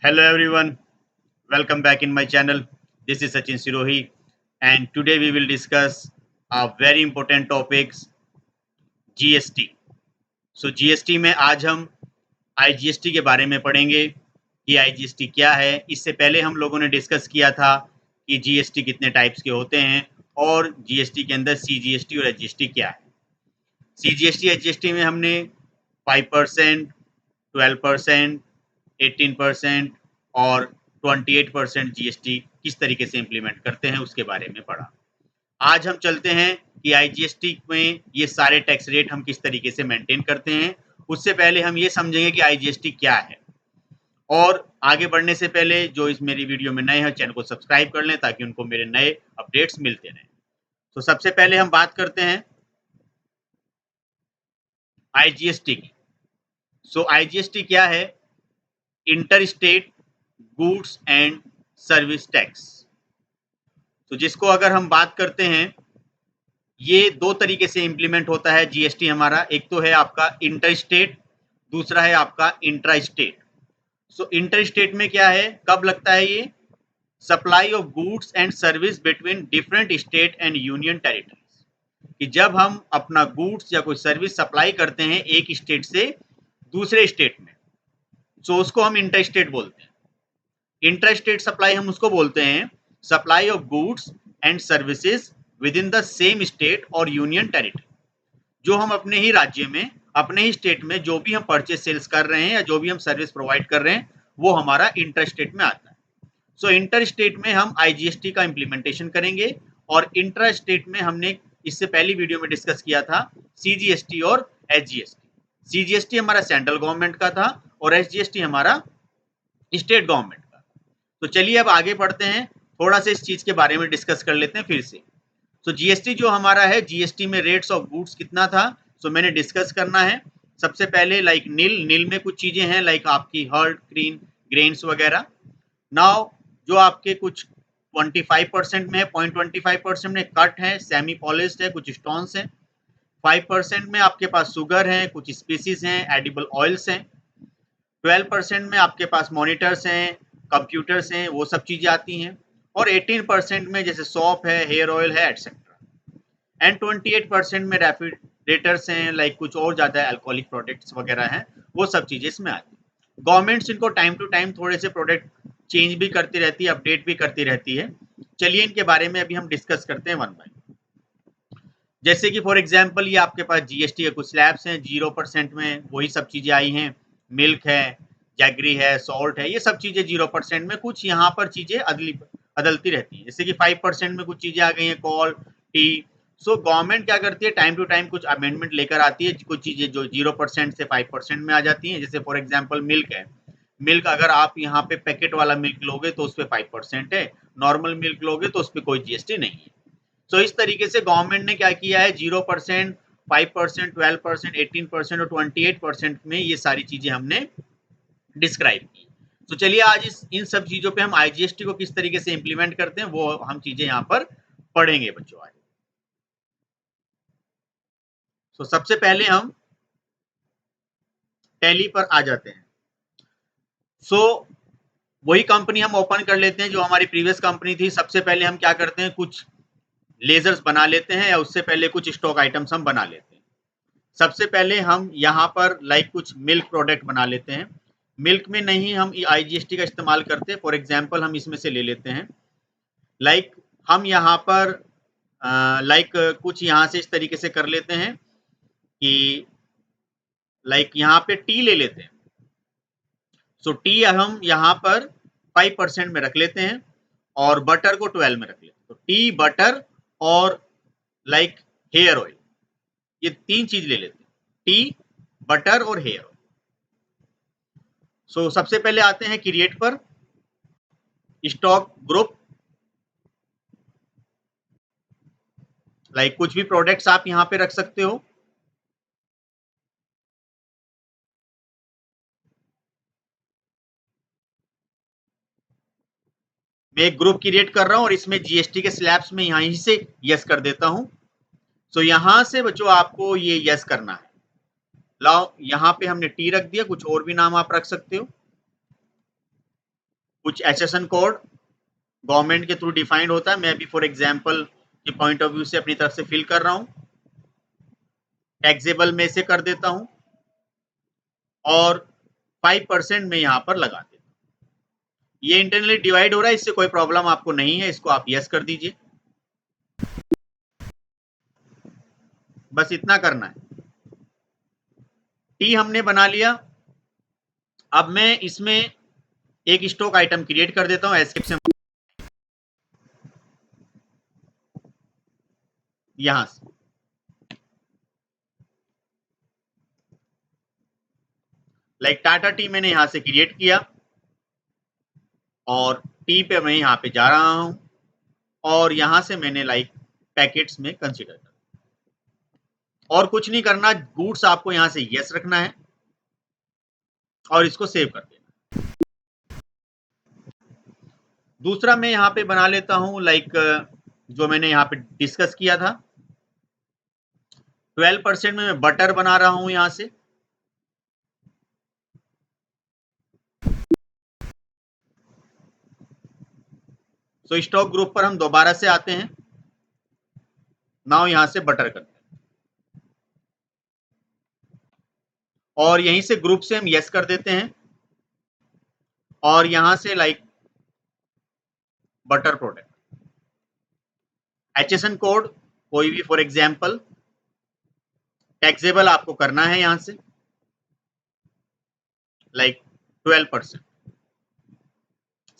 Hello everyone, welcome back in my channel. This is Sachin Sirohi and today we will discuss a very important topics GST. So GST में आज हम IGST के बारे में पढ़ेंगे कि IGST क्या है। इससे पहले हम लोगों ने डिस्कस किया था कि GST कितने टाइप्स के होते हैं और GST के अंदर CGST और HGST क्या है। CGST HGST में हमने 5%, 12%, 18% और 28% जीएसटी किस तरीके से इम्प्लीमेंट करते हैं उसके बारे में पढ़ा। आज हम चलते हैं कि आईजीएसटी में ये सारे टैक्स रेट हम किस तरीके से मेंटेन करते हैं। उससे पहले हम ये समझेंगे कि आईजीएसटी क्या है और आगे बढ़ने से पहले जो इस मेरी वीडियो में नए हैं चैनल को सब्सक्राइब कर लें ताकि उनको मेरे नए अपडेट्स मिलते रहें। तो सबसे पहले हम बात करते हैं आईजीएसटी की। सो आईजीएसटी क्या है? Inter state goods and service tax. तो जिसको अगर हम बात करते हैं, ये दो तरीके से इंप्लीमेंट होता है जीएसटी हमारा। एक तो है आपका इंटर स्टेट, दूसरा है आपका इंट्रा स्टेट। सो इंटर स्टेट में क्या है, कब लगता है ये? Supply of goods and service between different state and union territories, कि जब हम अपना गुड्स या कोई सर्विस सप्लाई करते हैं एक स्टेट से दूसरे स्टेट में, सो उसको हम इंटर स्टेट बोलते हैं। इंटर स्टेट सप्लाई हम उसको बोलते हैं supply of goods and services with in the same state और यूनियन टेरिटरी। जो हम अपने ही राज्य में, अपने ही स्टेट में जो भी हम परचेज सेल्स कर रहे हैं या जो भी हम सर्विस प्रोवाइड कर रहे हैं वो हमारा इंटर स्टेट में आता है। सो इंटर स्टेट में हम आईजीएसटी का इम्प्लीमेंटेशन करेंगे और इंट्रा स्टेट में हमने इससे पहली वीडियो में डिस्कस किया था सीजीएसटी और एचजीएसटी। सीजीएसटी हमारा सेंट्रल गवर्नमेंट का था और एचजीएसटी हमारा स्टेट गवर्नमेंट का। तो चलिए अब आगे बढ़ते हैं, थोड़ा सा इस चीज के बारे में डिस्कस कर लेते हैं फिर से। तो जीएसटी जो हमारा है, जीएसटी में रेट्स ऑफ गुड्स कितना था, सो मैंने डिस्कस करना है। सबसे पहले लाइक नील में कुछ चीजें हैं लाइक आपकी हर्ड क्रीन ग्रेन्स वगैरह। नाउ जो आपके कुछ 25% में है, 0.25% में कट है, सेमी पॉलिश्ड है, कुछ स्टोन्स हैं। 5% में आपके पास शुगर है, कुछ स्पीसीज हैं, एडिबल ऑयल्स हैं। 12% में आपके पास मॉनिटर्स हैं, कंप्यूटर्स हैं, वो सब चीज़ें आती हैं। और 18% में जैसे सॉप है, हेयर ऑयल है, एटसेट्रा। एंड 28% में रेफ्रिजरेटर्स हैं, लाइक कुछ और ज़्यादा अल्कोहलिक प्रोडक्ट्स वगैरह हैं, वो सब चीज़ें इसमें आती हैं। गवर्नमेंट्स इनको टाइम टू टाइम थोड़े से प्रोडक्ट चेंज भी करती रहती है, अपडेट भी करती रहती है। चलिए इनके बारे में अभी हम डिस्कस करते हैं वन बाय। जैसे कि फॉर एग्जांपल ये आपके पास जीएसटी के कुछ स्लैब्स हैं, 0% में वही सब चीज़ें आई हैं। मिल्क है, जैगरी है, सॉल्ट है, ये सब चीज़ें 0% में। कुछ यहाँ पर चीज़ें अदलती रहती हैं, जैसे कि 5% में कुछ चीज़ें आ गई हैं, कॉल, टी। सो गवर्नमेंट क्या करती है, टाइम टू टाइम कुछ अमेंडमेंट लेकर आती है, कुछ चीज़ें जो 0% से 5% में आ जाती हैं। जैसे फॉर एग्जाम्पल मिल्क है, मिल्क अगर आप यहाँ पे पैकेट वाला मिल्क लोगे तो उस पर 5% है, नॉर्मल मिल्क लोगे तो उस पर कोई जीएसटी नहीं है। सो इस तरीके से गवर्नमेंट ने क्या किया है, 0%, 5%, 12%, 18% और 28% में ये सारी चीजें हमने डिस्क्राइब की। तो चलिए आज इन सब चीजों पे हम आईजीएसटी को किस तरीके से इंप्लीमेंट करते हैं वो हम चीजें यहाँ पर पढ़ेंगे बच्चों आज। तो सबसे पहले हम टैली पर आ जाते हैं। सो वही कंपनी हम ओपन कर लेते हैं जो हमारी प्रीवियस कंपनी थी। सबसे पहले हम क्या करते हैं, कुछ लेजर्स बना लेते हैं या उससे पहले कुछ स्टॉक आइटम्स हम बना लेते हैं। सबसे पहले हम यहाँ पर लाइक कुछ मिल्क प्रोडक्ट बना लेते हैं। मिल्क में नहीं हम आईजीएसटी का इस्तेमाल करते। फॉर एग्जांपल हम इसमें से ले लेते हैं, लाइक हम यहाँ पर लाइक कुछ यहाँ से इस तरीके से कर लेते हैं कि लाइक यहाँ पे टी ले लेते हैं। सो टी हम यहाँ पर 5% में रख लेते हैं और बटर को 12 में रख लेते हैं। तो टी, बटर और लाइक हेयर ऑयल, ये तीन चीज ले लेते हैं, टी, बटर और हेयर ऑयल। सो सबसे पहले आते हैं क्रिएट पर, स्टॉक ग्रुप, लाइक कुछ भी प्रोडक्ट्स आप यहाँ पे रख सकते हो। मैं एक ग्रुप क्रिएट कर रहा हूँ और इसमें जीएसटी के स्लैब्स में यहीं से यस कर देता हूँ। सो यहाँ से बच्चों आपको ये यस करना है। लाओ यहाँ पे हमने टी रख दिया, कुछ और भी नाम आप रख सकते हो। कुछ एसएसएन कोड गवर्नमेंट के थ्रू डिफाइंड होता है, मैं अभी फॉर एग्जांपल के पॉइंट ऑफ व्यू से अपनी तरफ से फिल कर रहा हूं। टैक्सेबल में से कर देता हूं और 5% में यहां पर लगा देता हूं। ये इंटरनली डिवाइड हो रहा है, इससे कोई प्रॉब्लम आपको नहीं है, इसको आप यस कर दीजिए। बस इतना करना है। टी हमने बना लिया। अब मैं इसमें एक स्टॉक आइटम क्रिएट कर देता हूं एस्केप से, यहां से लाइक टाटा टी मैंने यहां से क्रिएट किया और टी पे मैं यहां पे जा रहा हूं और यहां से मैंने लाइक पैकेट्स में कंसीडर कर, और कुछ नहीं करना, गुड्स आपको यहां से यस रखना है और इसको सेव कर देना। दूसरा मैं यहां पे बना लेता हूं लाइक जो मैंने यहां पे डिस्कस किया था, 12% में मैं बटर बना रहा हूं यहां से। तो स्टॉक ग्रुप पर हम दोबारा से आते हैं, नाउ यहां से बटर करते हैं और यहीं से ग्रुप से हम यस कर देते हैं और यहां से like butter product HSN code कोई भी फॉर एग्जांपल, टैक्सेबल आपको करना है यहां से लाइक 12%,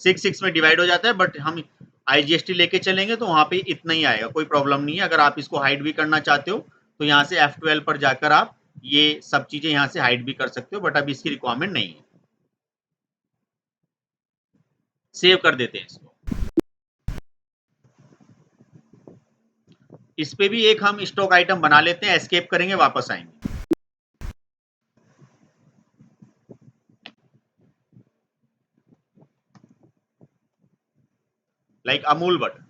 6 में डिवाइड हो जाता है, बट हम आईजीएसटी लेके चलेंगे तो वहां पे इतना ही आएगा, कोई प्रॉब्लम नहीं है। अगर आप इसको हाइड भी करना चाहते हो तो यहाँ से F12 पर जाकर आप ये सब चीजें यहाँ से हाइड भी कर सकते हो, बट अभी इसकी रिक्वायरमेंट नहीं है। सेव कर देते हैं इसको। इस पे भी एक हम स्टॉक आइटम बना लेते हैं, एस्केप करेंगे, वापस आएंगे। लाइक अमूल बटर,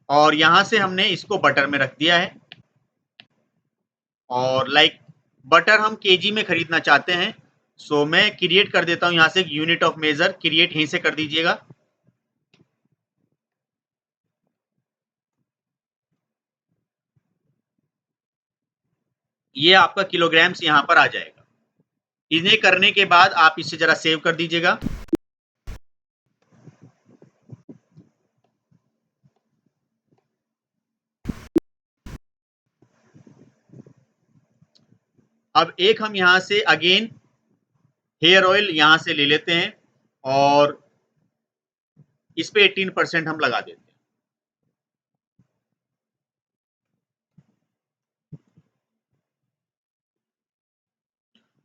और यहां से हमने इसको बटर में रख दिया है और लाइक बटर हम केजी में खरीदना चाहते हैं, सो मैं क्रिएट कर देता हूं यहां से यूनिट ऑफ मेजर, क्रिएट यहीं से कर दीजिएगा। ये आपका किलोग्राम्स यहां पर आ जाएगा। इन्हें करने के बाद आप इसे जरा सेव कर दीजिएगा। अब एक हम यहां से अगेन हेयर ऑयल यहां से ले लेते हैं और इस पे 18% हम लगा देते हैं।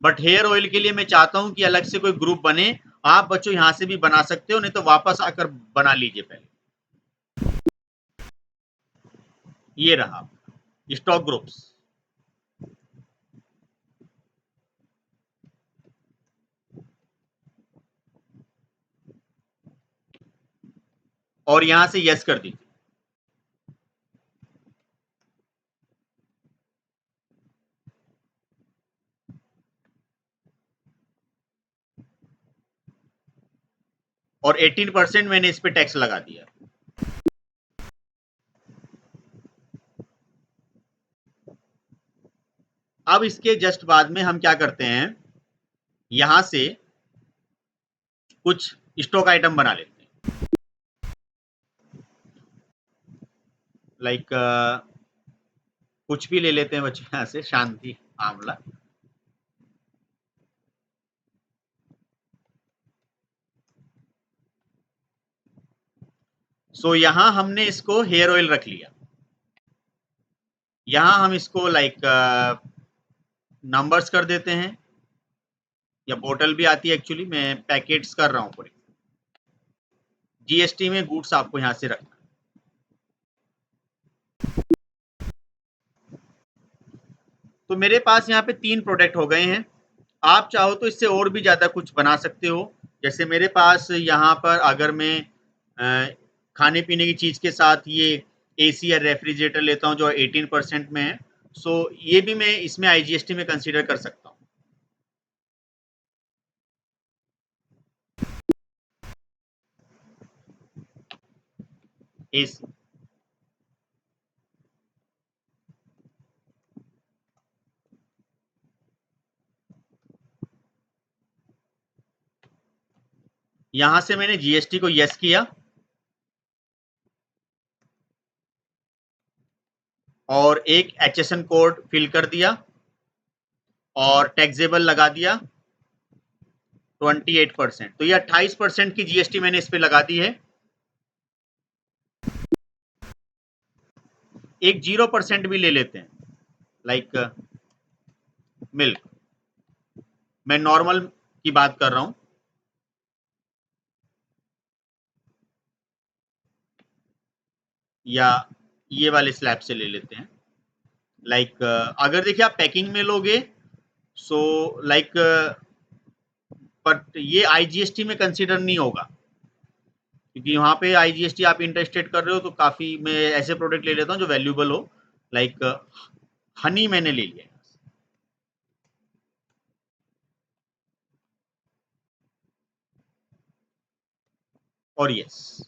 बट हेयर ऑयल के लिए मैं चाहता हूं कि अलग से कोई ग्रुप बने। आप बच्चों यहां से भी बना सकते हो, नहीं तो वापस आकर बना लीजिए पहले। ये रहा स्टॉक ग्रुप्स। और यहां से यस कर दीजिए। और 18% मैंने इस पे टैक्स लगा दिया। अब इसके जस्ट बाद में हम क्या करते हैं, यहां से कुछ स्टॉक आइटम बना लेते हैं लाइक कुछ भी ले लेते हैं बच्चों, यहां से शांति आंवला। सो यहां हमने इसको हेयर ऑयल रख लिया। यहां हम इसको लाइक नंबर्स कर देते हैं, या बोतल भी आती है, एक्चुअली मैं पैकेट्स कर रहा हूं पूरे। जीएसटी में गुड्स आपको यहां से रखना। तो मेरे पास यहाँ पे 3 प्रोडक्ट हो गए हैं। आप चाहो तो इससे और भी ज़्यादा कुछ बना सकते हो। जैसे मेरे पास यहाँ पर अगर मैं खाने पीने की चीज़ के साथ ये एसी या रेफ्रिजरेटर लेता हूँ जो 18% में है, सो ये भी मैं इसमें आईजीएसटी में कंसीडर कर सकता हूँ। इस यहां से मैंने जीएसटी को यस किया और एक एचएसएन कोड फिल कर दिया और टैक्सेबल लगा दिया 28%। तो ये 28% की जीएसटी मैंने इस पे लगा दी है। एक 0% भी ले लेते हैं, लाइक मिल्क, मैं नॉर्मल की बात कर रहा हूं। या ये वाले स्लैब से ले लेते हैं। लाइक अगर देखिए आप पैकिंग में लोगे सो लाइक बट ये आईजीएसटी में कंसीडर नहीं होगा, क्योंकि वहां पे आईजीएसटी आप इंटरस्टेट कर रहे हो। तो काफी मैं ऐसे प्रोडक्ट ले लेता हूँ जो वैल्यूएबल हो, लाइक हनी मैंने ले लिया। और यस,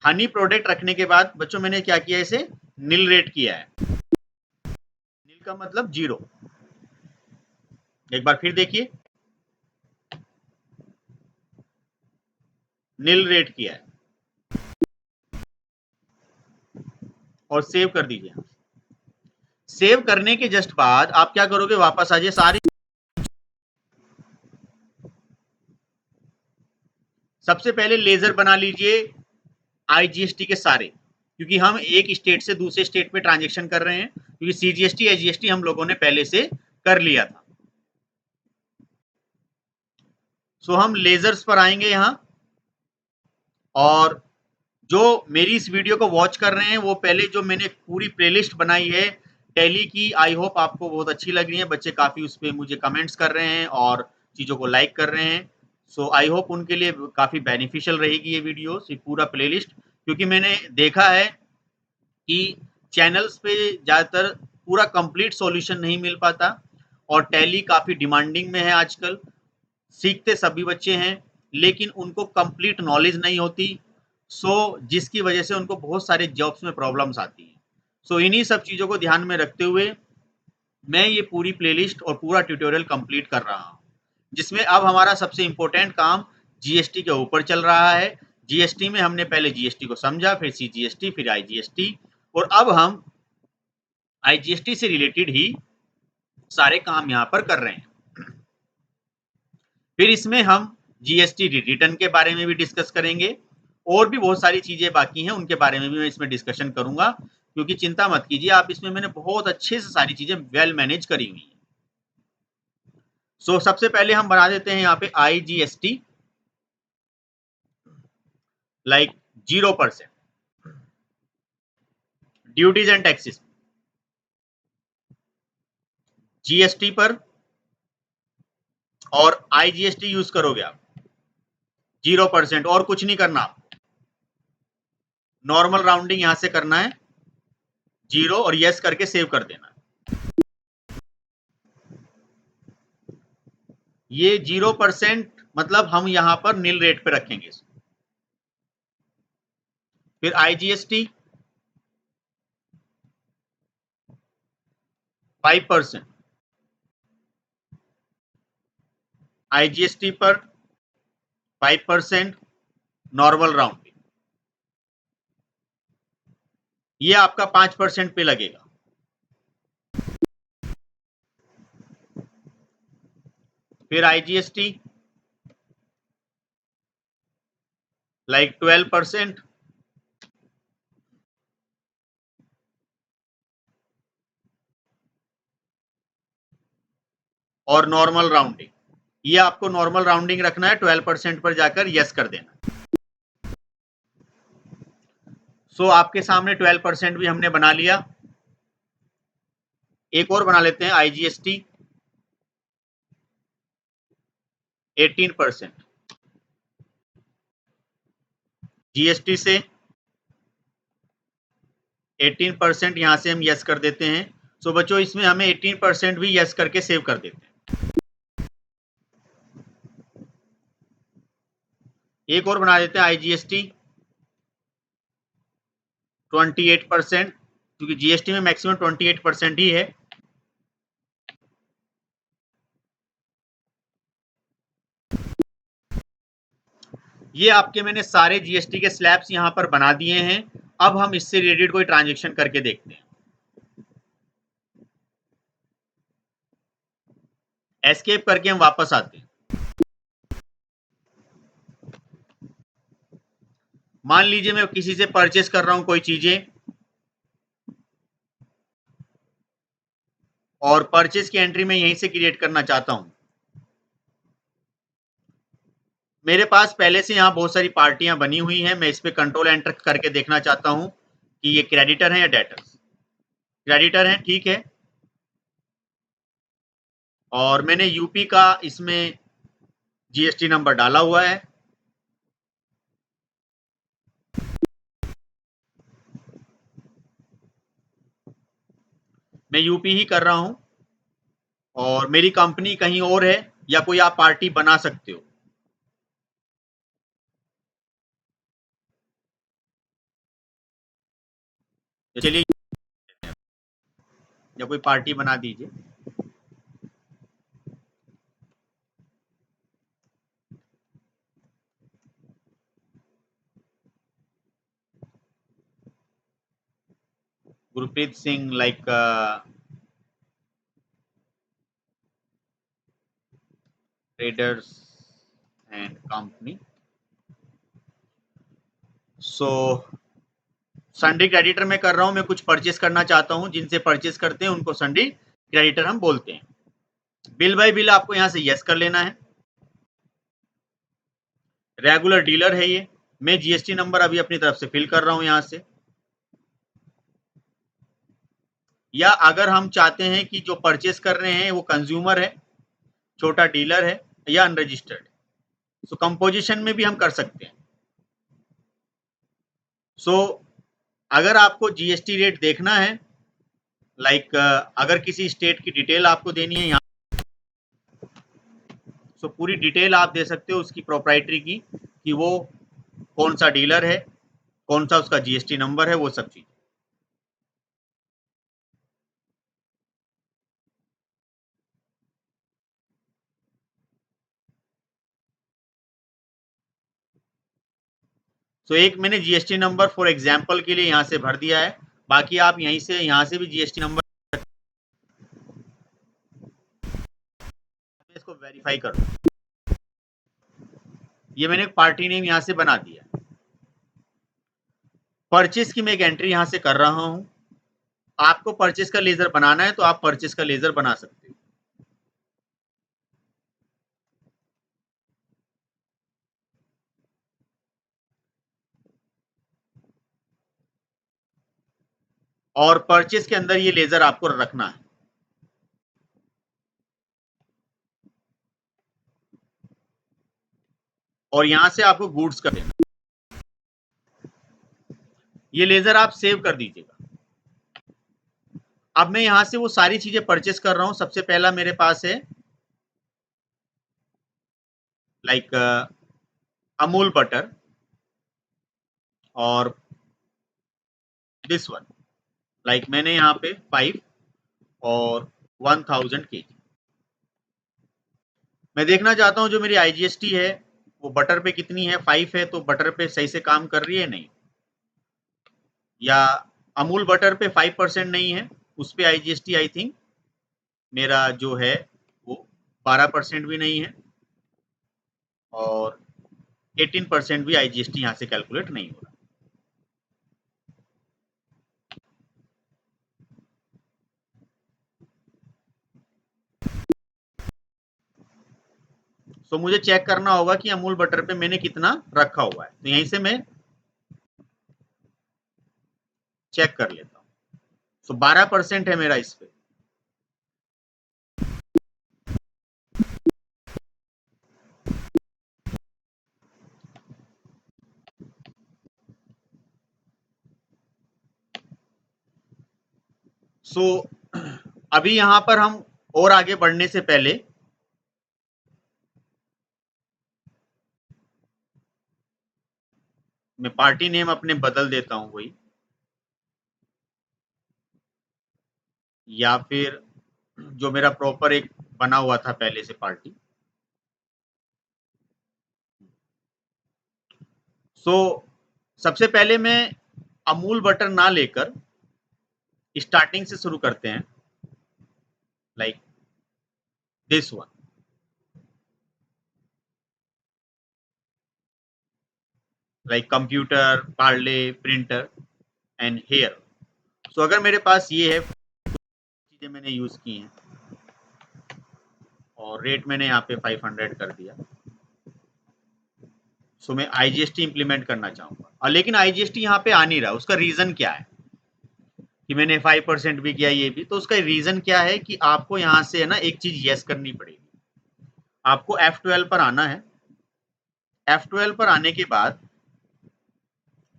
हनी प्रोडक्ट रखने के बाद बच्चों मैंने क्या किया, इसे नील रेट किया है। नील का मतलब 0। एक बार फिर देखिए, नील रेट किया है और सेव कर दीजिए। सेव करने के जस्ट बाद आप क्या करोगे, वापस आ जाइए सारी। सबसे पहले लेजर बना लीजिए आईजीएसटी के सारे, क्योंकि हम एक स्टेट से दूसरे स्टेट में ट्रांजेक्शन कर रहे हैं, क्योंकि सीजीएसटी एजीएसटी हम लोगों ने पहले से कर लिया था। सो हम लेजर्स पर आएंगे यहां, और जो मेरी इस वीडियो को वॉच कर रहे हैं वो पहले जो मैंने पूरी प्लेलिस्ट बनाई है टैली की, आई होप आपको बहुत अच्छी लग रही है। बच्चे काफी उस पर मुझे कमेंट्स कर रहे हैं और चीजों को लाइक कर रहे हैं। सो आई होप उनके लिए काफी बेनिफिशियल रहेगी ये वीडियो, ये पूरा प्लेलिस्ट। क्योंकि मैंने देखा है कि चैनल्स पे ज़्यादातर पूरा कंप्लीट सॉल्यूशन नहीं मिल पाता, और टैली काफ़ी डिमांडिंग में है आजकल। सीखते सभी बच्चे हैं, लेकिन उनको कंप्लीट नॉलेज नहीं होती। सो जिसकी वजह से उनको बहुत सारे जॉब्स में प्रॉब्लम्स आती हैं। सो इन्हीं सब चीज़ों को ध्यान में रखते हुए मैं ये पूरी प्लेलिस्ट और पूरा ट्यूटोरियल कंप्लीट कर रहा हूँ, जिसमें अब हमारा सबसे इम्पोर्टेंट काम जीएसटी के ऊपर चल रहा है। जीएसटी में हमने पहले जीएसटी को समझा, फिर सीजीएसटी, फिर आईजीएसटी, और अब हम आईजीएसटी से रिलेटेड ही सारे काम यहाँ पर कर रहे हैं। फिर इसमें हम जीएसटी रिटर्न के बारे में भी डिस्कस करेंगे, और भी बहुत सारी चीजें बाकी हैं, उनके बारे में भी मैं इसमें डिस्कशन करूंगा। क्योंकि चिंता मत कीजिए आप, इसमें मैंने बहुत अच्छे से सारी चीजें वेल मैनेज करी हुई हैं। सो सबसे पहले हम बना देते हैं यहाँ पे IGST, like 0% duties and taxes. GST पर और आईजीएसटी यूज करोगे आप 0%, और कुछ नहीं करना आपको। नॉर्मल राउंडिंग यहां से करना है 0 और यस करके सेव कर देना है। ये 0% मतलब हम यहां पर नील रेट पे रखेंगे। फिर आईजीएसटी 5%, आईजीएसटी पर 5% नॉर्मल राउंडिंग, ये आपका 5% पे लगेगा। फिर आईजीएसटी लाइक 12%, और नॉर्मल राउंडिंग, ये आपको नॉर्मल राउंडिंग रखना है, 12% पर जाकर यस कर देना। सो आपके सामने 12% भी हमने बना लिया। एक और बना लेते हैं आईजीएसटी 18%, जीएसटी से 18% यहां से हम यस कर देते हैं। सो बच्चों इसमें हमें 18% भी यस करके सेव कर देते हैं। एक और बना देते हैं IGST 28%, क्योंकि GST में मैक्सिमम 28% ही है। ये आपके मैंने सारे GST के स्लैब्स यहां पर बना दिए हैं। अब हम इससे रिलेटेड कोई ट्रांजेक्शन करके देखते हैं। एस्केप करके हम वापस आते हैं। मान लीजिए मैं किसी से परचेस कर रहा हूं कोई चीजें, और परचेस की एंट्री मैं यहीं से क्रिएट करना चाहता हूं। मेरे पास पहले से यहां बहुत सारी पार्टियां बनी हुई हैं। मैं इस पे कंट्रोल एंटर करके देखना चाहता हूं कि ये क्रेडिटर हैं या डेटर्स। क्रेडिटर हैं, ठीक है। और मैंने यूपी का इसमें GST नंबर डाला हुआ है। मैं यूपी ही कर रहा हूं, और मेरी कंपनी कहीं और है, या कोई आप पार्टी बना सकते हो। चलिए, या कोई पार्टी बना दीजिए। Gurpreet Singh, like traders and company. So Sunday creditor में कर रहा हूं। मैं कुछ परचेस करना चाहता हूं, जिनसे परचेस करते हैं उनको संडे क्रेडिटर हम बोलते हैं। बिल बाय बिल आपको यहां से यस कर लेना है। रेगुलर डीलर है ये। मैं GST नंबर अभी अपनी तरफ से फिल कर रहा हूं यहां से। या अगर हम चाहते हैं कि जो परचेस कर रहे हैं वो कंज्यूमर है, छोटा डीलर है, या अनरजिस्टर्ड, सो कंपोजिशन में भी हम कर सकते हैं। सो अगर आपको GST रेट देखना है, लाइक अगर किसी स्टेट की डिटेल आपको देनी है यहाँ, सो पूरी डिटेल आप दे सकते हो उसकी प्रोप्राइटरी की, कि वो कौन सा डीलर है, कौन सा उसका GST नंबर है, वो सब चीज। सो एक मैंने GST नंबर फॉर एग्जाम्पल के लिए यहाँ से भर दिया है। बाकी आप यहीं से यहाँ से भी GST नंबर, इसको वेरीफाई कर लो। ये मैंने पार्टी नेम यहाँ से बना दिया। परचेस की मैं एक एंट्री यहाँ से कर रहा हूँ। आपको परचेस का लेजर बनाना है तो आप परचेस का लेजर बना सकते हो। और परचेस के अंदर ये लेजर आपको रखना है। और यहां से आपको गुड्स कर देना। ये लेजर आप सेव कर दीजिएगा। अब मैं यहां से वो सारी चीजें परचेस कर रहा हूं। सबसे पहला मेरे पास है लाइक अमूल बटर, और दिस वन, लाइक मैंने यहाँ पे 5 और 1000 kg। मैं देखना चाहता हूँ जो मेरी IGST है वो बटर पे कितनी है। 5 है तो बटर पे सही से काम कर रही है नहीं, या अमूल बटर पे 5% नहीं है, उस पे IGST आई थिंक मेरा जो है वो 12% भी नहीं है, और 18% भी IGST यहाँ से कैलकुलेट नहीं हो रहा। सो मुझे चेक करना होगा कि अमूल बटर पे मैंने कितना रखा हुआ है। तो यहीं से मैं चेक कर लेता हूँ। सो 12% है मेरा इस पे। सो अभी यहां पर हम और आगे बढ़ने से पहले मैं पार्टी नेम अपने बदल देता हूँ कोई, या फिर जो मेरा प्रॉपर एक बना हुआ था पहले से पार्टी। सो सबसे पहले मैं अमूल बटर ना लेकर स्टार्टिंग से शुरू करते हैं, like this one. Like computer, Parle, printer and hair. So अगर मेरे पास ये है, चीजें मैंने यूज की हैं और रेट मैंने यहाँ पे 500 कर दिया। सो मैं आईजीएसटी इंप्लीमेंट करना चाहूंगा, और लेकिन आईजीएसटी यहाँ पे आ नहीं रहा। उसका रीजन क्या है कि मैंने 5% भी किया ये भी, तो उसका रीजन क्या है कि आपको यहाँ से है ना एक चीज यस करनी पड़ेगी। आपको F12 पर आना है। F12 पर आने के बाद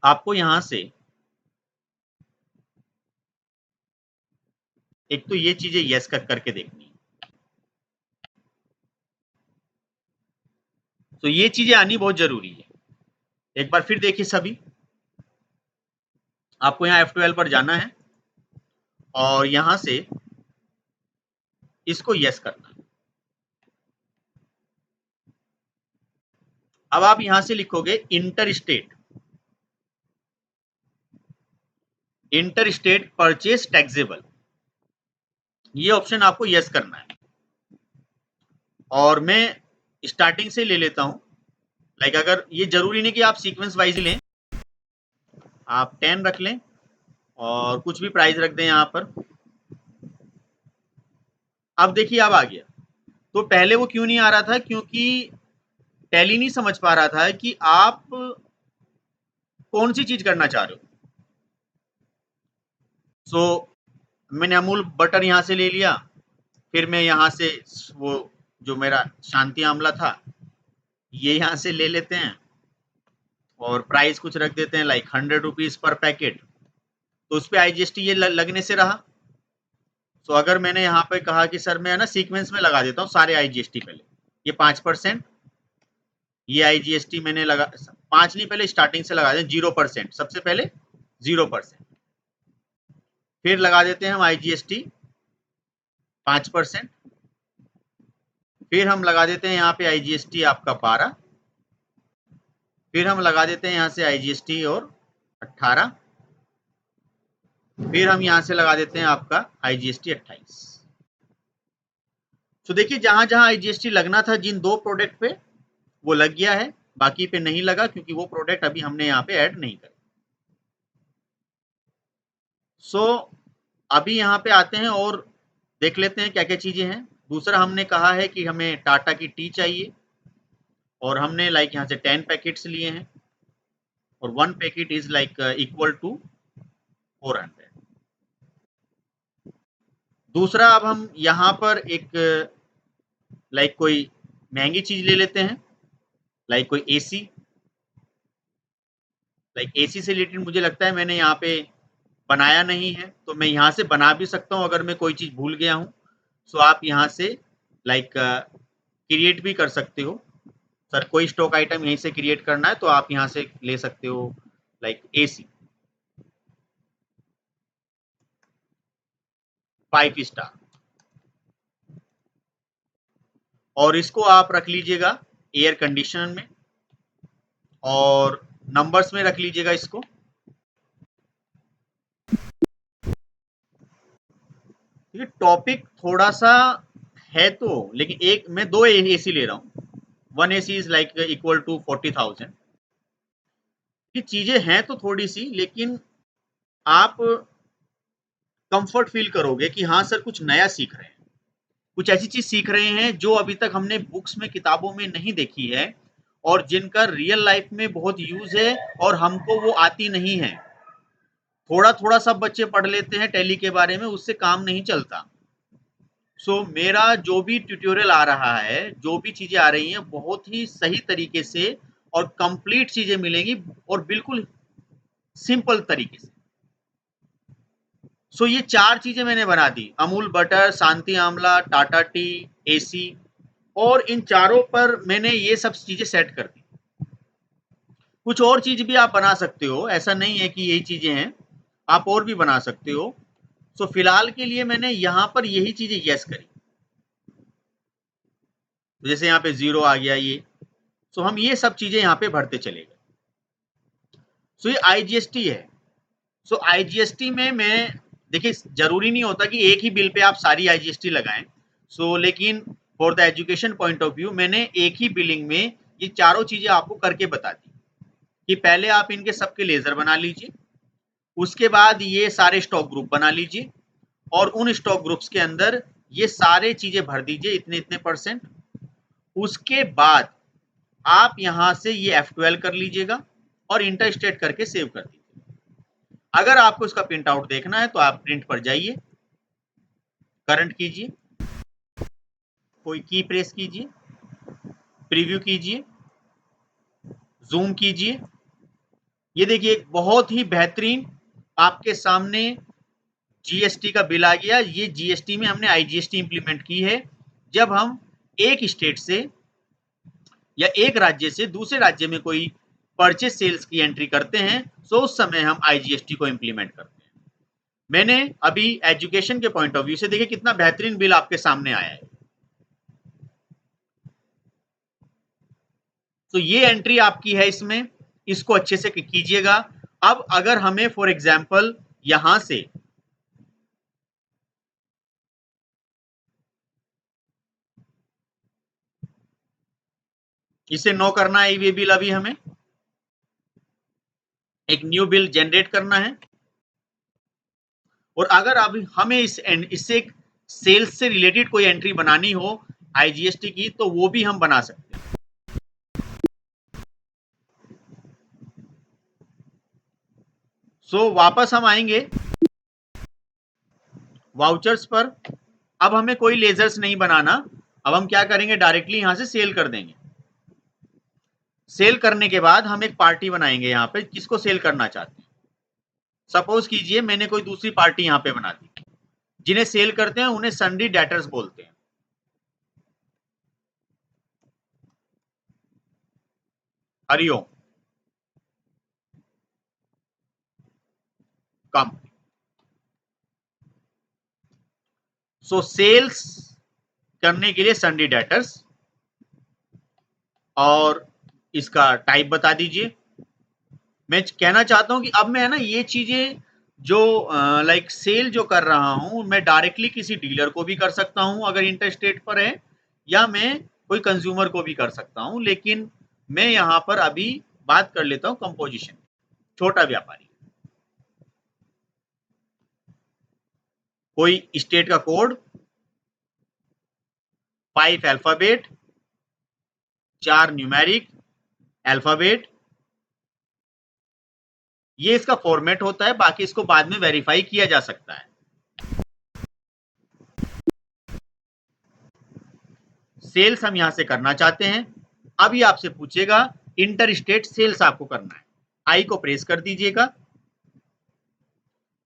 आपको यहाँ से एक तो ये चीजें यस करके देखनी है। तो ये चीजें आनी बहुत जरूरी है। एक बार फिर देखिए सभी, आपको यहाँ F12 पर जाना है और यहां से इसको यस करना है। अब आप यहां से लिखोगे inter state, inter state purchase taxable, ये ऑप्शन आपको यस करना है। और मैं स्टार्टिंग से ले लेता हूं, लाइक अगर ये जरूरी नहीं कि आप सीक्वेंस वाइज लें, आप 10 रख लें और कुछ भी प्राइस रख दें यहां पर। अब देखिए अब आ गया। तो पहले वो क्यों नहीं आ रहा था, क्योंकि टैली नहीं समझ पा रहा था कि आप कौन सी चीज करना चाह रहे हो। सो मैंने अमूल बटर यहां से ले लिया, फिर मैं यहां से वो जो मेरा शांति आंवला था ये यहां से ले लेते हैं और प्राइस कुछ रख देते हैं लाइक 100 रुपीज पर पैकेट। तो उस पर आईजीएसटी ये लगने से रहा। तो अगर मैंने यहाँ पे कहा कि सर मैं है ना सीक्वेंस में लगा देता हूँ सारे आईजीएसटी, पहले ये 5%, ये आईजीएसटी मैंने लगा 5 नहीं, पहले स्टार्टिंग से लगा दें 0%, सबसे पहले 0%, फिर लगा देते हैं हम आईजीएसटी 5%, फिर हम लगा देते हैं यहाँ पे आईजीएसटी आपका 12, फिर हम लगा देते हैं यहाँ से आईजीएसटी और 18, फिर हम यहाँ से लगा देते हैं आपका आईजीएसटी 28। तो देखिए जहां जहां आईजीएसटी लगना था जिन दो प्रोडक्ट पे वो लग गया है, बाकी पे नहीं लगा क्योंकि वो प्रोडक्ट अभी हमने यहाँ पे ऐड नहीं करे। सो अभी यहाँ पे आते हैं और देख लेते हैं क्या क्या चीजें हैं। दूसरा हमने कहा है कि हमें टाटा की टी चाहिए और हमने लाइक यहाँ से 10 पैकेट्स लिए हैं और 1 packet is like equal to 400। दूसरा अब हम यहाँ पर एक लाइक कोई महंगी चीज ले लेते हैं, लाइक कोई एसी। लाइक एसी से रिलेटेड मुझे लगता है मैंने यहाँ पे बनाया नहीं है, तो मैं यहाँ से बना भी सकता हूँ अगर मैं कोई चीज भूल गया हूँ। सो आप यहाँ से लाइक क्रिएट भी कर सकते हो। सर कोई स्टॉक आइटम यहीं से क्रिएट करना है तो आप यहाँ से ले सकते हो, लाइक एसी 5 स्टार, और इसको आप रख लीजिएगा एयर कंडीशनर में और नंबर्स में रख लीजिएगा इसको। ठीक है, टॉपिक थोड़ा सा है तो, लेकिन एक मैं 2 एसी ले रहा हूँ। 1 AC is like equal to 40,000। ये चीजें हैं तो थोड़ी सी, लेकिन आप कंफर्ट फील करोगे कि हाँ सर कुछ नया सीख रहे हैं, कुछ ऐसी चीज सीख रहे हैं जो अभी तक हमने बुक्स में किताबों में नहीं देखी है और जिनका रियल लाइफ में बहुत यूज है और हमको वो आती नहीं है। थोड़ा थोड़ा सब बच्चे पढ़ लेते हैं टैली के बारे में, उससे काम नहीं चलता। सो मेरा जो भी ट्यूटोरियल आ रहा है, जो भी चीजें आ रही हैं, बहुत ही सही तरीके से और कंप्लीट चीजें मिलेंगी और बिल्कुल सिंपल तरीके से। सो ये 4 चीजें मैंने बना दी, अमूल बटर, शांति आंवला, टाटा टी, एसी, और इन चारों पर मैंने ये सब चीजें सेट कर दी। कुछ और चीज भी आप बना सकते हो, ऐसा नहीं है कि यही चीजें हैं, आप और भी बना सकते हो। सो फिलहाल के लिए मैंने यहां पर यही चीजें यस करी, तो जैसे यहाँ पे 0 आ गया ये, सो हम ये सब चीजें यहाँ पे भरते चले गए। सो ये आईजीएसटी है। सो आईजीएसटी में मैं, देखिए जरूरी नहीं होता कि एक ही बिल पे आप सारी आईजीएसटी लगाएं। सो लेकिन for the education point of view मैंने एक ही बिलिंग में ये चारों चीजें आपको करके बता दी कि पहले आप इनके सबके लेजर बना लीजिए, उसके बाद ये सारे स्टॉक ग्रुप बना लीजिए और उन स्टॉक ग्रुप्स के अंदर ये सारे चीजें भर दीजिए इतने इतने %। उसके बाद आप यहां से ये F12 कर लीजिएगा और इंटर स्टेट करके सेव कर दीजिए। अगर आपको इसका प्रिंट आउट देखना है तो आप प्रिंट पर जाइए, करंट कीजिए, कोई की प्रेस कीजिए, प्रीव्यू कीजिए, जूम कीजिए। ये देखिए एक बहुत ही बेहतरीन आपके सामने जीएसटी का बिल आ गया। ये जीएसटी में हमने आईजीएसटी इंप्लीमेंट की है। जब हम एक स्टेट से या एक राज्य से दूसरे राज्य में कोई परचेज सेल्स की एंट्री करते हैं तो उस समय हम आईजीएसटी को इंप्लीमेंट करते हैं। मैंने अभी एजुकेशन के पॉइंट ऑफ व्यू से देखिए कितना बेहतरीन बिल आपके सामने आया है। तो ये एंट्री आपकी है इसमें, इसको अच्छे से कीजिएगा। अब अगर हमें फॉर एग्जाम्पल यहां से इसे नो करना है, ये बिल अभी हमें एक न्यू बिल जनरेट करना है, और अगर अभी हमें इससे एक सेल्स से रिलेटेड कोई एंट्री बनानी हो आईजीएसटी की तो वो भी हम बना सकते हैं। वापस हम आएंगे वाउचर्स पर। अब हमें कोई लेजर्स नहीं बनाना, अब हम क्या करेंगे डायरेक्टली यहां से सेल कर देंगे। सेल करने के बाद हम एक पार्टी बनाएंगे यहाँ पे, किसको सेल करना चाहते हैं। सपोज कीजिए मैंने कोई दूसरी पार्टी यहाँ पे बना दी, जिन्हें सेल करते हैं उन्हें सन्डी डेटर्स बोलते हैं। हरिओम कम। सेल्स करने के लिए सन्डी डेटर्स, और इसका टाइप बता दीजिए। मैं कहना चाहता हूं कि अब मैं है ना ये चीजें जो लाइक सेल जो कर रहा हूं मैं डायरेक्टली किसी डीलर को भी कर सकता हूं अगर इंटर स्टेट पर है, या मैं कोई कंज्यूमर को भी कर सकता हूं। लेकिन मैं यहां पर अभी बात कर लेता हूं कंपोजिशन, छोटा व्यापारी, कोई स्टेट का कोड 5 अल्फाबेट, 4 न्यूमेरिक अल्फाबेट, ये इसका फॉर्मेट होता है। बाकी इसको बाद में वेरीफाई किया जा सकता है। सेल्स हम यहां से करना चाहते हैं। अब ये आपसे पूछेगा इंटर स्टेट सेल्स आपको करना है, आई को प्रेस कर दीजिएगा।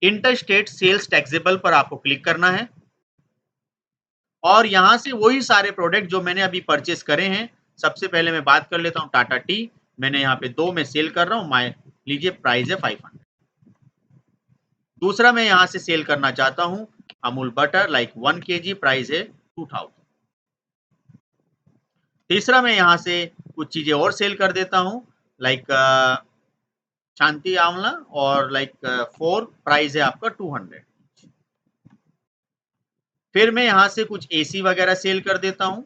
इंटर स्टेट सेल्स टैक्सेबल पर आपको क्लिक करना है और यहां से वही सारे प्रोडक्ट जो मैंने अभी परचेस करे हैं। सबसे पहले मैं बात कर लेता हूं टाटा टी, मैंने यहाँ पे 2 में सेल कर रहा हूं, माय लीजिए प्राइस है 500। दूसरा मैं यहां से सेल करना चाहता हूं Amul butter like 1 kg, price है 2000। तीसरा मैं यहां से कुछ चीजें और सेल कर देता हूं लाइक शांति आंवला और लाइक 4, प्राइस है आपका 200। फिर मैं यहां से कुछ एसी वगैरह सेल कर देता हूं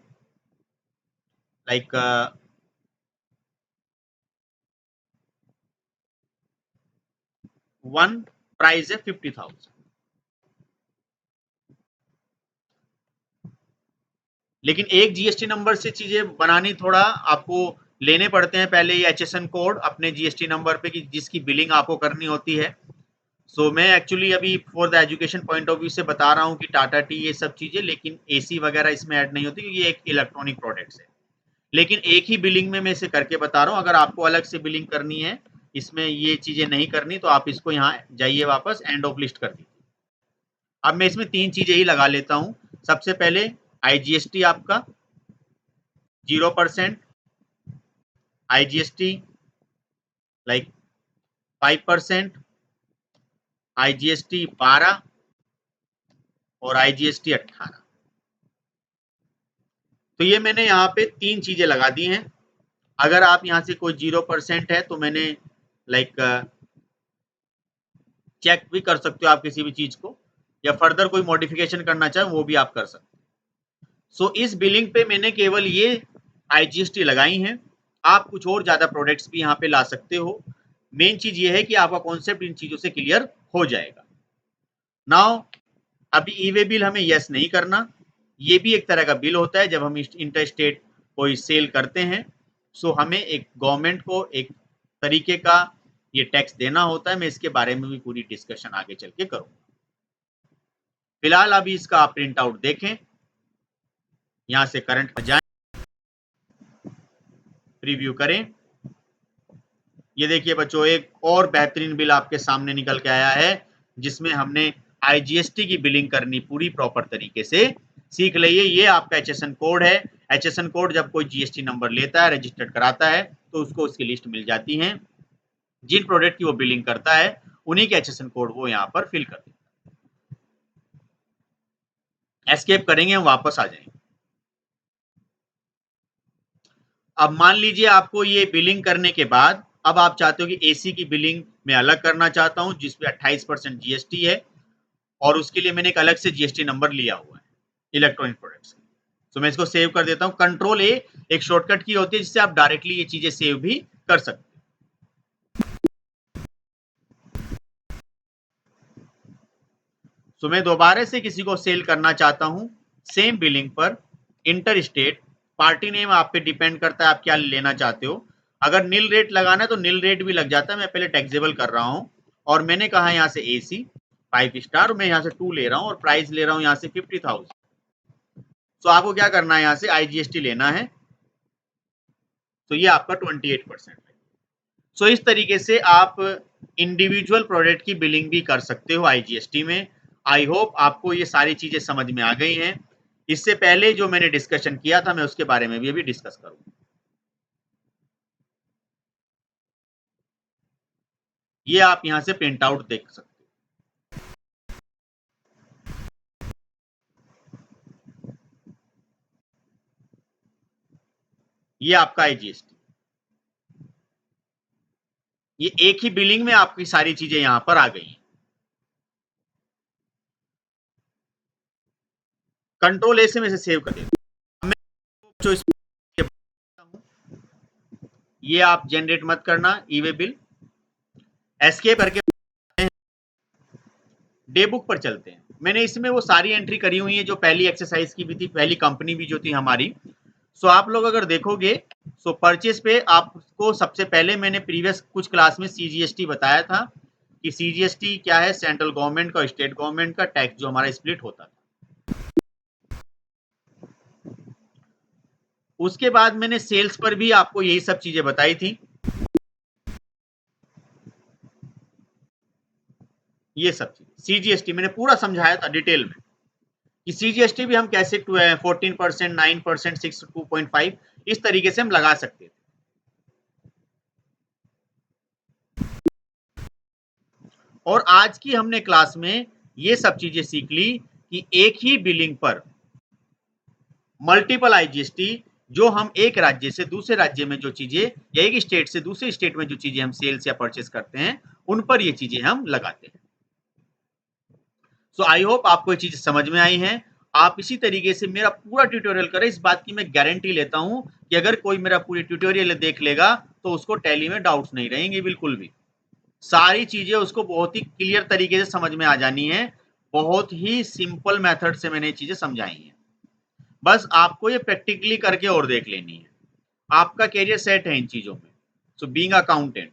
लाइक 1, प्राइस है 50,000। लेकिन एक जीएसटी नंबर से चीजें बनानी थोड़ा आपको लेने पड़ते हैं पहले ये HSN कोड अपने जीएसटी नंबर पे कि जिसकी बिलिंग आपको करनी होती है। मैं एक्चुअली अभी for the education point of view से बता रहा हूँ कि टाटा टी ये सब चीजें, लेकिन एसी वगैरह इसमें ऐड नहीं होती क्योंकि ये एक इलेक्ट्रॉनिक प्रोडक्ट्स है। लेकिन एक ही बिलिंग में मैं इसे करके बता रहा हूँ। अगर आपको अलग से बिलिंग करनी है, इसमें ये चीजें नहीं करनी, तो आप इसको यहाँ जाइए वापस एंड ऑफ लिस्ट कर दीजिए। अब मैं इसमें 3 चीजें ही लगा लेता हूँ। सबसे पहले आईजीएसटी आपका 0%, आईजीएसटी लाइक 5%, IGST 12 और IGST 18। तो ये मैंने यहाँ पे 3 चीजें लगा दी हैं। अगर आप यहाँ से कोई 0% है तो मैंने लाइक चेक भी कर सकते हो आप किसी भी चीज को, या फर्दर कोई मॉडिफिकेशन करना चाहे वो भी आप कर सकते हो। सो इस बिलिंग पे मैंने केवल ये IGST लगाई हैं। आप कुछ और ज्यादा प्रोडक्ट्स भी यहाँ पे ला सकते हो। मेन चीज ये है कि आपका कॉन्सेप्ट इन चीजों से क्लियर हो जाएगा। नाउ अभी ई वे बिल हमें यस नहीं करना। ये भी एक तरह का बिल होता है जब हम इंटर स्टेट कोई सेल करते हैं। सो हमें एक गवर्नमेंट को एक तरीके का ये टैक्स देना होता है। मैं इसके बारे में भी पूरी डिस्कशन आगे चल के करूंगा। फिलहाल अभी इसका आप प्रिंट आउट देखें, यहां से करंट में जाएं, प्रीव्यू करें। ये देखिए बच्चों, एक और बेहतरीन बिल आपके सामने निकल के आया है जिसमें हमने IGST की बिलिंग करनी पूरी प्रॉपर तरीके से सीख ली है। ये आपका HSN कोड है। HSN कोड जब कोई GST नंबर लेता है, रजिस्टर्ड कराता है, तो उसको उसकी लिस्ट मिल जाती है। जिन प्रोडक्ट की वो बिलिंग करता है उन्हीं के HSN कोड वो यहाँ पर फिल कर देता है। एस्केप करेंगे, हम वापस आ जाएंगे। अब मान लीजिए आपको ये बिलिंग करने के बाद अब आप चाहते हो कि AC की बिलिंग मैं अलग करना चाहता हूं जिसपे 28% GST है, और उसके लिए मैंने एक अलग से GST नंबर लिया हुआ है इलेक्ट्रॉनिक प्रोडक्ट्स। तो मैं इसको सेव कर देता हूं। कंट्रोल A एक शॉर्टकट की होती है जिससे आप डायरेक्टली ये चीजें सेव भी कर सकते हैं। तो मैं दोबारा से किसी को सेल करना चाहता हूं सेम बिलिंग पर, इंटर स्टेट। पार्टी नेम आप पे डिपेंड करता है आप क्या लेना चाहते हो। अगर नील रेट लगाना है तो नील रेट भी लग जाता है। मैं पहले टैक्सेबल कर रहा हूं और मैंने कहा यहाँ से AC 5 स्टार, मैं यहाँ से 2 ले रहा हूँ और प्राइस ले रहा हूँ यहाँ से 50,000। तो आपको क्या करना है, यहाँ से IGST लेना है। तो ये आपका 28% है। सो इस तरीके से आप इंडिविजुअल प्रोडक्ट की बिलिंग भी कर सकते हो IGST में। आई होप आपको ये सारी चीजें समझ में आ गई हैं। इससे पहले जो मैंने डिस्कशन किया था मैं उसके बारे में भी अभी डिस्कस करूंगा। ये आप यहां से प्रिंट आउट देख सकते हो। ये आपका IGST, ये एक ही बिलिंग में आपकी सारी चीजें यहां पर आ गई। कंट्रोल A से मैं इसे सेव कर देता हूं। मैं ये आप जनरेट मत करना ई वे बिल। एस्केप करके डे बुक पर चलते हैं। मैंने इसमें वो सारी एंट्री करी हुई है जो पहली एक्सरसाइज की भी थी, पहली कंपनी भी जो थी हमारी। सो आप लोग अगर देखोगे, सो परचेज पे आपको सबसे पहले मैंने प्रीवियस कुछ क्लास में CGST बताया था कि CGST क्या है, सेंट्रल गवर्नमेंट का, स्टेट गवर्नमेंट का टैक्स जो हमारा स्प्लिट होता था। उसके बाद मैंने सेल्स पर भी आपको यही सब चीजें बताई थी। ये सब चीजें CGST मैंने पूरा समझाया था डिटेल में कि CGST भी हम कैसे 14%, 9%, 6, 2.5 इस तरीके से हम लगा सकते थे। और आज की हमने क्लास में ये सब चीजें सीख ली कि एक ही बिलिंग पर मल्टीपल IGST, जो हम एक राज्य से दूसरे राज्य में जो चीजें या एक स्टेट से दूसरे स्टेट में जो चीजें हम सेल्स या परचेस करते हैं उन पर ये चीजें हम लगाते हैं। सो आई होप आपको ये चीज समझ में आई है। आप इसी तरीके से मेरा पूरा ट्यूटोरियल करें, इस बात की मैं गारंटी लेता हूं कि अगर कोई मेरा पूरी ट्यूटोरियल देख लेगा तो उसको टैली में डाउट्स नहीं रहेंगे बिल्कुल भी। सारी चीजें उसको बहुत ही क्लियर तरीके से समझ में आ जानी है। बहुत ही सिंपल मेथड से मैंने चीजें समझाई हैं। बस आपको ये प्रैक्टिकली करके और देख लेनी है। आपका कैरियर सेट है इन चीजों में। सो बीइंग अकाउंटेंट,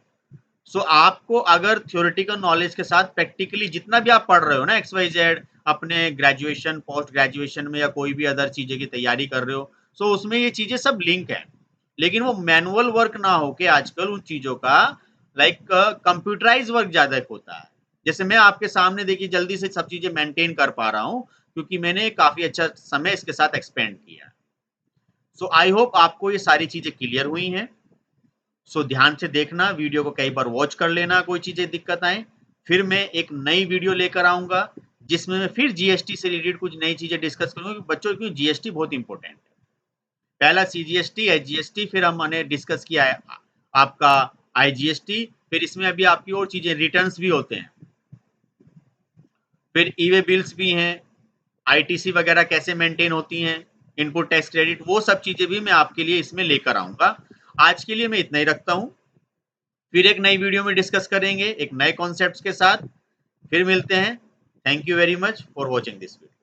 सो आपको अगर थ्योरेटिकल नॉलेज के साथ प्रैक्टिकली जितना भी आप पढ़ रहे हो ना XYZ, अपने ग्रेजुएशन, पोस्ट ग्रेजुएशन में या कोई भी अदर चीजें की तैयारी कर रहे हो, सो उसमें ये चीजें सब लिंक है। लेकिन वो मैनुअल वर्क ना होके आजकल उन चीजों का लाइक कंप्यूटराइज वर्क ज्यादा होता है। जैसे मैं आपके सामने देखिए जल्दी से सब चीजें मेंटेन कर पा रहा हूँ क्योंकि मैंने काफी अच्छा समय इसके साथ एक्सपेंड किया। सो आई होप आपको ये सारी चीजें क्लियर हुई हैं। सो ध्यान से देखना, वीडियो को कई बार वॉच कर लेना, कोई चीजें दिक्कत आए। फिर मैं एक नई वीडियो लेकर आऊंगा जिसमें मैं फिर जीएसटी से रिलेटेड कुछ नई चीजें डिस्कस करूंगा। बच्चों, क्योंकि जीएसटी बहुत इंपॉर्टेंट है। पहला सीजीएसटी, एचजीएसटी, फिर हमने डिस्कस किया है आपका आईजीएसटी, फिर इसमें अभी आपकी और चीजें, रिटर्न्स भी होते हैं, फिर ई वे बिल्स भी हैं, आईटीसी वगैरह कैसे मेंटेन होती हैं, इनपुट टैक्स क्रेडिट, वो सब चीजें भी मैं आपके लिए इसमें लेकर आऊंगा। आज के लिए मैं इतना ही रखता हूं, फिर एक नई वीडियो में डिस्कस करेंगे एक नए कॉन्सेप्ट्स के साथ। फिर मिलते हैं। Thank you very much for watching this video.